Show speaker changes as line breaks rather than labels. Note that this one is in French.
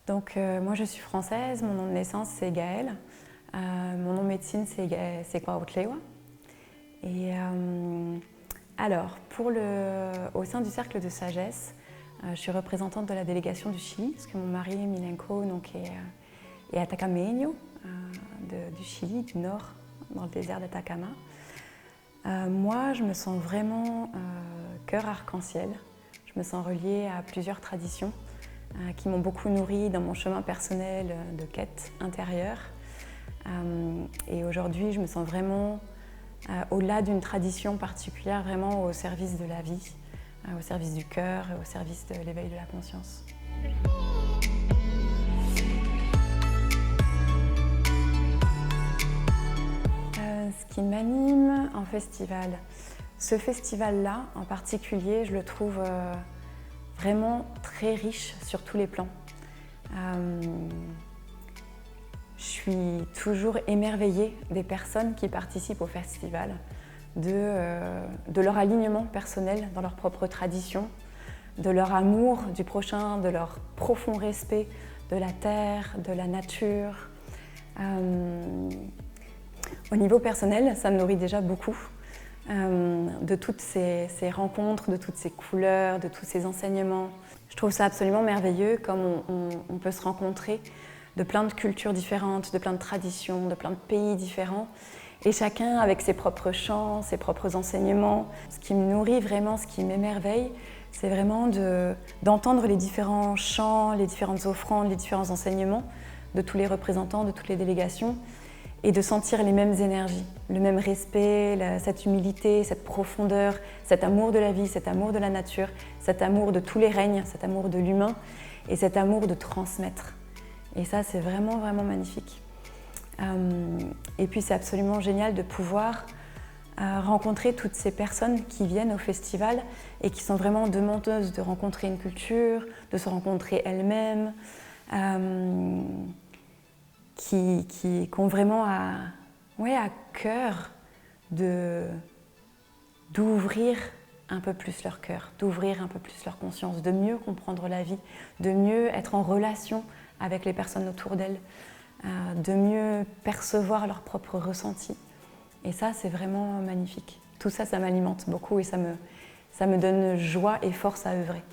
Donc moi je suis française, mon nom de naissance c'est Gaëlle, mon nom de médecine c'est Kwaotlewa. Et alors, au sein du cercle de sagesse, je suis représentante de la délégation du Chili, parce que mon mari Milenko est atacameño, du Chili, du nord, dans le désert d'Atacama. Moi, je me sens vraiment cœur arc-en-ciel. Je me sens reliée à plusieurs traditions qui m'ont beaucoup nourrie dans mon chemin personnel de quête intérieure. Et aujourd'hui, je me sens vraiment, au-delà d'une tradition particulière, vraiment au service de la vie, au service du cœur et au service de l'éveil de la conscience. Ce qui m'anime en festival, ce festival-là en particulier, je le trouve vraiment très riche sur tous les plans. Je suis toujours émerveillée des personnes qui participent au festival, de leur alignement personnel dans leur propre tradition, de leur amour du prochain, de leur profond respect de la terre, de la nature. Au niveau personnel, ça me nourrit déjà beaucoup de toutes ces rencontres, de toutes ces couleurs, de tous ces enseignements. Je trouve ça absolument merveilleux comme on peut se rencontrer de plein de cultures différentes, de plein de traditions, de plein de pays différents, et chacun avec ses propres chants, ses propres enseignements. Ce qui me nourrit vraiment, ce qui m'émerveille, c'est vraiment d'entendre les différents chants, les différentes offrandes, les différents enseignements de tous les représentants, de toutes les délégations, et de sentir les mêmes énergies, le même respect, cette humilité, cette profondeur, cet amour de la vie, cet amour de la nature, cet amour de tous les règnes, cet amour de l'humain et cet amour de transmettre. Et ça, c'est vraiment, vraiment magnifique. Et puis, c'est absolument génial de pouvoir rencontrer toutes ces personnes qui viennent au festival et qui sont vraiment demandeuses de rencontrer une culture, de se rencontrer elles-mêmes, qui ont vraiment à cœur d'ouvrir un peu plus leur cœur, d'ouvrir un peu plus leur conscience, de mieux comprendre la vie, de mieux être en relation avec les personnes autour d'elles, de mieux percevoir leurs propres ressentis. Et ça, c'est vraiment magnifique. Tout ça, ça m'alimente beaucoup et ça me donne joie et force à œuvrer.